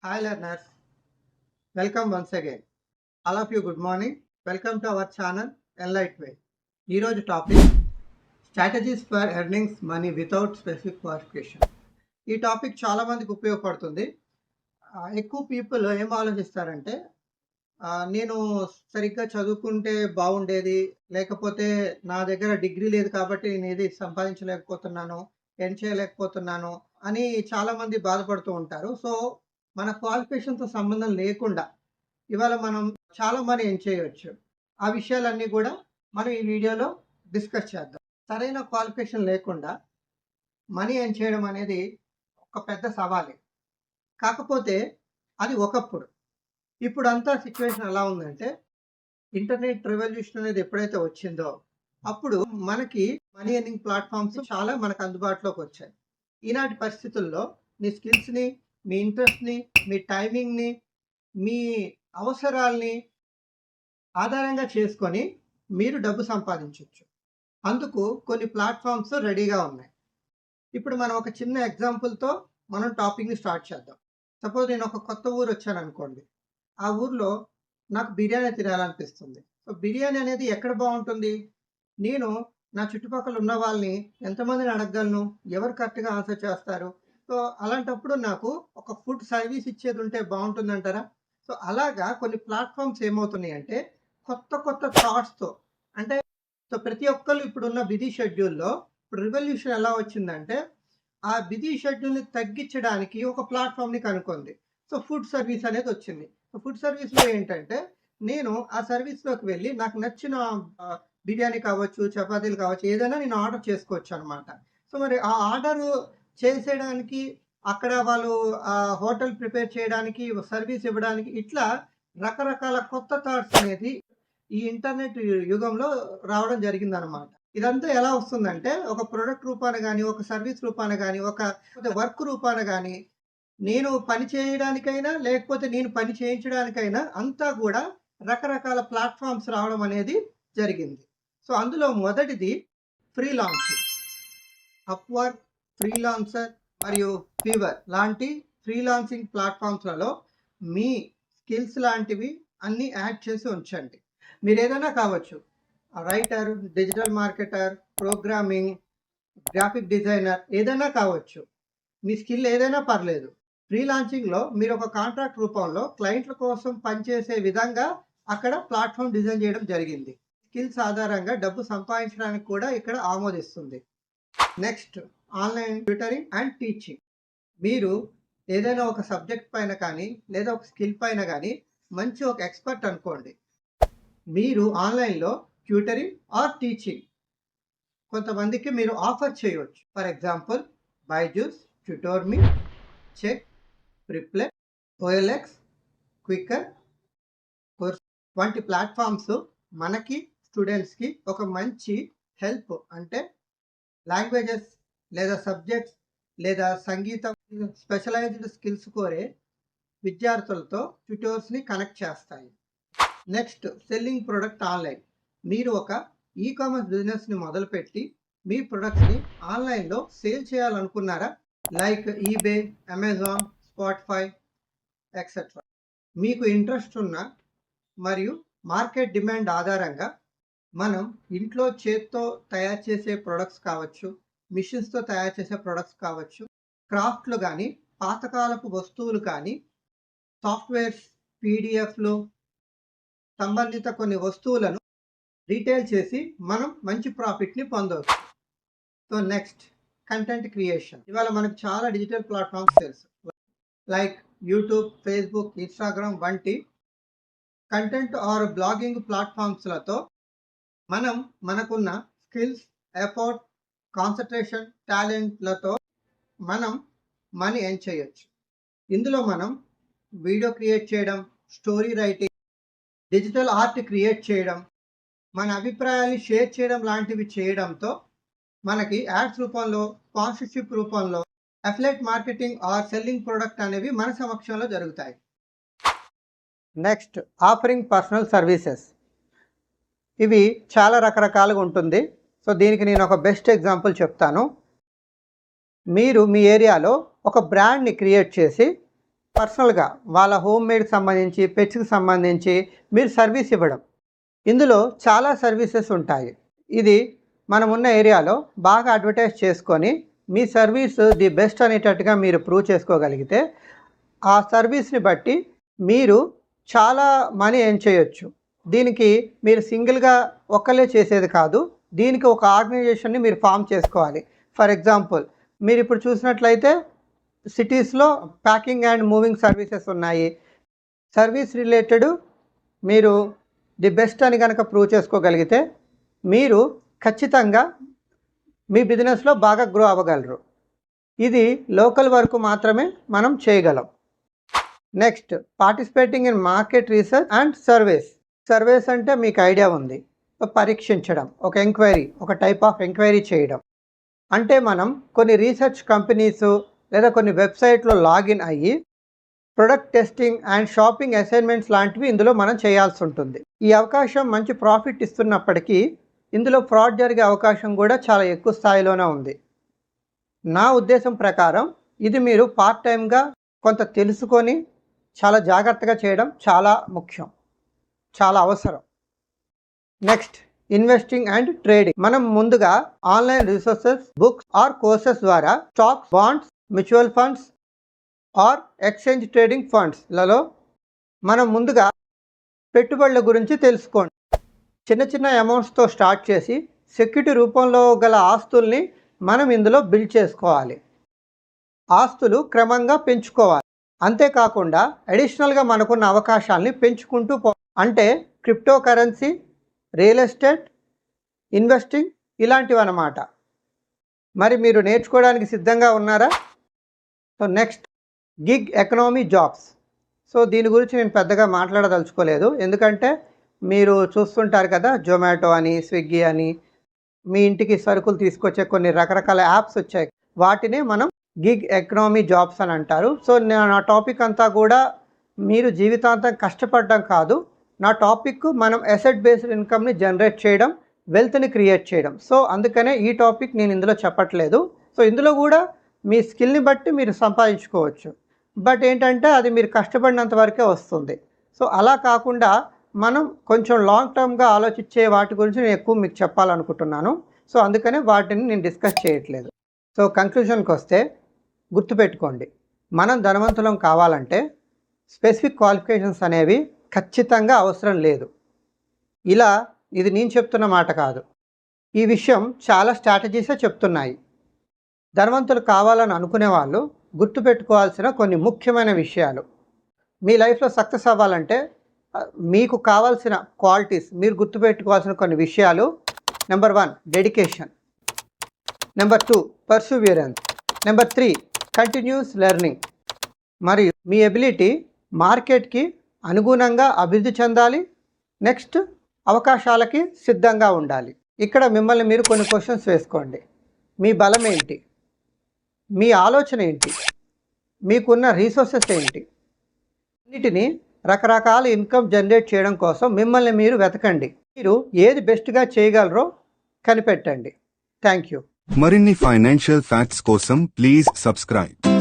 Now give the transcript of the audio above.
Hi learners, welcome once again. All of you good morning. Welcome to our channel Enlight Way. ఈరోజు topic strategies for earnings money without specific qualification. ఈ topic చాలా మందికి ఉపయోగపడుతుంది. ఎక్కువ people ఏం ఆలోచిస్తారంటే నేను సరిగ్గా చదువుకుంటే బాగుండేది, లేకపోతే నా దగ్గర డిగ్రీ లేదు కాబట్టి నేను ఏది సంపాదించలేకపోతున్నాను, ఎర్న్ చేయలేకపోతున్నాను అని చాలామంది బాధపడుతూ ఉంటారు. సో మన క్వాలిఫికేషన్తో సంబంధం లేకుండా ఇవాళ మనం చాలా మనీ ఎర్న్ చేయవచ్చు. ఆ విషయాలన్నీ కూడా మనం ఈ వీడియోలో డిస్కస్ చేద్దాం. సరైన క్వాలిఫికేషన్ లేకుండా మనీ ఎర్న్ చేయడం అనేది ఒక పెద్ద సవాలే. కాకపోతే అది ఒకప్పుడు. ఇప్పుడు అంతా సిచ్యువేషన్ ఎలా ఉందంటే, ఇంటర్నెట్ రెవల్యూషన్ అనేది ఎప్పుడైతే వచ్చిందో అప్పుడు మనకి మనీ ఎర్నింగ్ ప్లాట్ఫామ్స్ చాలా మనకు అందుబాటులోకి వచ్చాయి. ఈనాటి పరిస్థితుల్లో నీ స్కిల్స్ని, మీ ఇంట్రెస్ట్ని, మీ టైమింగ్ని, మీ అవసరాల్ని ఆధారంగా చేసుకొని మీరు డబ్బు సంపాదించవచ్చు. అందుకు కొన్ని ప్లాట్ఫామ్స్ రెడీగా ఉన్నాయి. ఇప్పుడు మనం ఒక చిన్న ఎగ్జాంపుల్తో మనం టాపిక్ని స్టార్ట్ చేద్దాం. సపోజ్ నేను ఒక కొత్త ఊరు వచ్చాను అనుకోండి. ఆ ఊర్లో నాకు బిర్యానీ తినాలనిపిస్తుంది. సో బిర్యానీ అనేది ఎక్కడ బాగుంటుంది? నేను నా చుట్టుపక్కల ఉన్న వాళ్ళని ఎంతమందిని అడగగలను? ఎవరు కరెక్ట్గా ఆన్సర్ చేస్తారు? సో అలాంటప్పుడు నాకు ఒక ఫుడ్ సర్వీస్ ఇచ్చేది ఉంటే బాగుంటుందంటారా? సో అలాగా కొన్ని ప్లాట్ఫామ్స్ ఏమవుతున్నాయి అంటే, కొత్త థాట్స్తో, అంటే సో ప్రతి ఒక్కరు ఇప్పుడున్న బిజీ షెడ్యూల్లో ఇప్పుడు రివల్యూషన్ ఎలా వచ్చిందంటే, ఆ బిజీ షెడ్యూల్ని తగ్గించడానికి ఒక ప్లాట్ఫామ్ని కనుక్కుంది. సో ఫుడ్ సర్వీస్ అనేది వచ్చింది. సో ఫుడ్ సర్వీస్లో ఏంటంటే, నేను ఆ సర్వీస్లోకి వెళ్ళి నాకు నచ్చిన బిర్యానీ కావచ్చు, చపాతీలు కావచ్చు, ఏదైనా నేను ఆర్డర్ చేసుకోవచ్చు అనమాట. సో మరి ఆ ఆర్డర్ చేసేయడానికి, అక్కడ వాళ్ళు హోటల్ ప్రిపేర్ చేయడానికి, సర్వీస్ ఇవ్వడానికి, ఇట్లా రకరకాల కొత్త థాట్స్ అనేది ఈ ఇంటర్నెట్ యుగంలో రావడం జరిగిందనమాట. ఇదంతా ఎలా వస్తుందంటే, ఒక ప్రొడక్ట్ రూపాన కానీ, ఒక సర్వీస్ రూపాన కానీ, ఒక వర్క్ రూపాన కానీ, నేను పని చేయడానికైనా, లేకపోతే నేను పని చేయించడానికైనా అంతా కూడా రకరకాల ప్లాట్ఫామ్స్ రావడం అనేది జరిగింది. సో అందులో మొదటిది ఫ్రీలాన్సింగ్. అప్వర్క్, ఫ్రీలాన్సర్ మరియు ఫీవర్ లాంటి ఫ్రీలాన్సింగ్ ప్లాట్ఫామ్స్లలో మీ స్కిల్స్ లాంటివి అన్నీ యాడ్ చేసి ఉంచండి. మీరు ఏదైనా కావచ్చు, writer, digital marketer, programming, graphic designer, ఏదైనా కావచ్చు. మీ స్కిల్ ఏదైనా పర్లేదు. ఫ్రీలాన్సింగ్లో మీరు ఒక కాంట్రాక్ట్ రూపంలో క్లయింట్ల కోసం పనిచేసే విధంగా అక్కడ ప్లాట్ఫామ్ డిజైన్ చేయడం జరిగింది. స్కిల్స్ ఆధారంగా డబ్బు సంపాదించడానికి కూడా ఇక్కడ ఆమోదిస్తుంది. Next, online tutoring and teaching. మీరు ఏదైనా ఒక సబ్జెక్ట్ పైన కానీ, లేదా ఒక స్కిల్ పైన కానీ మంచి ఒక ఎక్స్పర్ట్ అనుకోండి. మీరు ఆన్లైన్లో ట్యూటరింగ్ ఆర్ టీచింగ్ కొంతమందికి మీరు ఆఫర్ చేయవచ్చు. For example, Byju's, TutorMe, Chegg, Preply, OLX, Quikr course వంటి ప్లాట్ఫామ్స్ మనకి స్టూడెంట్స్కి ఒక మంచి హెల్ప్. అంటే లాంగ్వేజెస్ లేదా సబ్జెక్ట్స్ లేదా సంగీతం, స్పెషలైజ్డ్ స్కిల్స్ కోరే విద్యార్థులతో ట్యూటర్స్ని కనెక్ట్ చేస్తాయి. Next, selling product online. మీరు ఒక ఈకామర్స్ బిజినెస్ని మొదలుపెట్టి మీ ప్రొడక్ట్స్ని ఆన్లైన్లో సేల్ చేయాలనుకున్నారా? Like eBay, Amazon, Spotify etcetera. మీకు ఇంట్రెస్ట్ ఉన్న మరియు మార్కెట్ డిమాండ్ ఆధారంగా మనం ఇంట్లో చేత్తో తయారు చేసే ప్రొడక్ట్స్ కావచ్చు, మిషన్స్తో తయారు చేసే ప్రొడక్ట్స్ కావచ్చు, క్రాఫ్ట్లు కానీ, పాతకాలపు వస్తువులు కానీ, సాఫ్ట్వేర్స్, పీడిఎఫ్లు సంబంధిత కొన్ని వస్తువులను రీటైల్ చేసి మనం మంచి ప్రాఫిట్ని పొందవచ్చు. So next, content creation. ఇవాళ మనకు చాలా డిజిటల్ ప్లాట్ఫామ్స్ తెలుసు, లైక్ యూట్యూబ్, ఫేస్బుక్, ఇన్స్టాగ్రామ్ వంటి కంటెంట్ ఆర్ బ్లాగింగ్ ప్లాట్ఫామ్స్లతో మనం మనకున్న స్కిల్స్, ఎఫర్ట్, కాన్సన్ట్రేషన్, టాలెంట్లతో మనం మనీ ఎర్న్ చేయొచ్చు. ఇందులో మనం వీడియో క్రియేట్ చేయడం, story writing, digital art create చేయడం, మన అభిప్రాయాన్ని షేర్ చేయడం లాంటివి చేయడంతో మనకి యాడ్స్ రూపంలో, స్పాన్సర్షిప్ రూపంలో, affiliate marketing or selling product అనేవి మన సమక్షంలో జరుగుతాయి. Next, offering personal services. ఇవి చాలా రకరకాలుగా ఉంటుంది. సో దీనికి నేను ఒక బెస్ట్ ఎగ్జాంపుల్ చెప్తాను. మీరు మీ ఏరియాలో ఒక బ్రాండ్ని క్రియేట్ చేసి పర్సనల్గా వాళ్ళ హోమ్ మేడ్కి సంబంధించి పెట్స్కి సంబంధించి మీరు సర్వీస్ ఇవ్వడం. ఇందులో చాలా సర్వీసెస్ ఉంటాయి. ఇది మనమున్న ఏరియాలో బాగా అడ్వర్టైజ్ చేసుకొని మీ సర్వీస్ ది బెస్ట్ అనేటట్టుగా మీరు ప్రూవ్ చేసుకోగలిగితే ఆ సర్వీస్ని బట్టి మీరు చాలా మనీ ఎర్న్ చేయొచ్చు. దీనికి మీరు సింగిల్గా ఒక్కలే చేసేది కాదు, దీనికి ఒక ఆర్గనైజేషన్ని మీరు ఫామ్ చేసుకోవాలి. ఫర్ ఎగ్జాంపుల్ మీరు ఇప్పుడు చూసినట్లయితే సిటీస్లో ప్యాకింగ్ అండ్ మూవింగ్ సర్వీసెస్ ఉన్నాయి. సర్వీస్ రిలేటెడ్ మీరు ది బెస్ట్ అని కనుక ప్రూవ్ చేసుకోగలిగితే మీరు ఖచ్చితంగా మీ బిజినెస్లో బాగా గ్రో అవ్వగలరు. ఇది లోకల్ వరకు మాత్రమే మనం చేయగలం. Next, participating in market research and surveys. Surveys అంటే మీకు ఐడియా ఉంది, పరీక్షించడం, ఒక ఎంక్వైరీ, ఒక టైప్ ఆఫ్ ఎంక్వైరీ చేయడం. అంటే మనం కొన్ని రీసెర్చ్ కంపెనీస్ లేదా కొన్ని వెబ్సైట్లో లాగిన్ అయ్యి product testing and shopping assignments లాంటివి ఇందులో మనం చేయాల్సి ఉంటుంది. ఈ అవకాశం మంచి ప్రాఫిట్ ఇస్తున్నప్పటికీ ఇందులో ఫ్రాడ్ జరిగే అవకాశం కూడా చాలా ఎక్కువ స్థాయిలోనే ఉంది. నా ఉద్దేశం ప్రకారం ఇది మీరు పార్ట్ టైంగా కొంత తెలుసుకొని చాలా జాగ్రత్తగా చేయడం చాలా ముఖ్యం, చాలా అవసరం. Next, investing and trading. మనం ముందుగా online resources, books or courses ద్వారా stocks, bonds, mutual funds or exchange trading ఫండ్స్లలో మనం ముందుగా పెట్టుబడుల గురించి తెలుసుకోండి. చిన్న చిన్న అమౌంట్స్తో స్టార్ట్ చేసి సెక్యూరిటీ రూపంలో గల ఆస్తుల్ని మనం ఇందులో బిల్డ్ చేసుకోవాలి. ఆస్తులు క్రమంగా పెంచుకోవాలి. అంతేకాకుండా అడిషనల్గా మనకున్న అవకాశాలని పెంచుకుంటూ అంటే crypto currency, real estate, investing ఇలాంటివి అన్నమాట. మరి మీరు నేర్చుకోవడానికి సిద్ధంగా ఉన్నారా? So next, gig economy jobs. So దీని గురించి నేను పెద్దగా మాట్లాడదలుచుకోలేదు, ఎందుకంటే మీరు చూస్తుంటారు కదా, జొమాటో అని, స్విగ్గీ అని, మీ ఇంటికి సరుకులు తీసుకొచ్చే కొన్ని రకరకాల యాప్స్ వచ్చాయి. వాటినే మనం గిగ్ ఎకనామీ జాబ్స్ అని అంటారు. సో నా టాపిక్ అంతా కూడా మీరు జీవితాంతం కష్టపడడం కాదు, నా టాపిక్ మనం అసెట్ బేస్డ్ ఇన్కమ్ని జనరేట్ చేయడం, వెల్త్ని క్రియేట్ చేయడం. సో అందుకనే ఈ టాపిక్ నేను ఇందులో చెప్పట్లేదు. సో ఇందులో కూడా మీ స్కిల్ని బట్టి మీరు సంపాదించుకోవచ్చు, బట్ ఏంటంటే అది మీరు కష్టపడినంత వరకే వస్తుంది. సో అలా కాకుండా మనం కొంచెం లాంగ్ టర్మ్గా ఆలోచించే వాటి గురించి నేను ఎక్కువ మీకు చెప్పాలనుకుంటున్నాను. సో అందుకనే వాటిని నేను డిస్కస్ చేయట్లేదు. సో కంక్లూజన్కి వస్తే గుర్తుపెట్టుకోండి, మనం ధనవంతులం కావాలంటే స్పెసిఫిక్ క్వాలిఫికేషన్స్ అనేవి ఖచ్చితంగా అవసరం లేదు. ఇది నేను చెప్తున్న మాట కాదు, ఈ విషయం చాలా స్ట్రాటజీసే చెప్తున్నాయి. ధనవంతులు కావాలని అనుకునే వాళ్ళు గుర్తుపెట్టుకోవాల్సిన కొన్ని ముఖ్యమైన విషయాలు. మీ లైఫ్లో సక్సెస్ అవ్వాలంటే మీకు కావాల్సిన క్వాలిటీస్ మీరు గుర్తుపెట్టుకోవాల్సిన కొన్ని విషయాలు. Number 1, dedication. Number 2, perseverance. Number 3, continuous learning. మరియు మీ ఎబిలిటీ మార్కెట్కి అనుగుణంగా అభివృద్ధి చెందాలి. నెక్స్ట్, అవకాశాలకి సిద్ధంగా ఉండాలి. ఇక్కడ మిమ్మల్ని మీరు కొన్ని క్వశ్చన్స్ వేసుకోండి. మీ బలం ఏంటి? మీ ఆలోచన ఏంటి? మీకున్న రీసోర్సెస్ ఏంటి? అన్నిటినీ రకరకాల ఇన్కమ్ జనరేట్ చేయడం కోసం మిమ్మల్ని మీరు వెతకండి. మీరు ఏది బెస్ట్గా చేయగలరో కనిపెట్టండి. Thank you. మరిన్ని ఫైనాన్షియల్ ఫ్యాక్ట్స్ కోసం ప్లీజ్ సబ్స్క్రైబ్.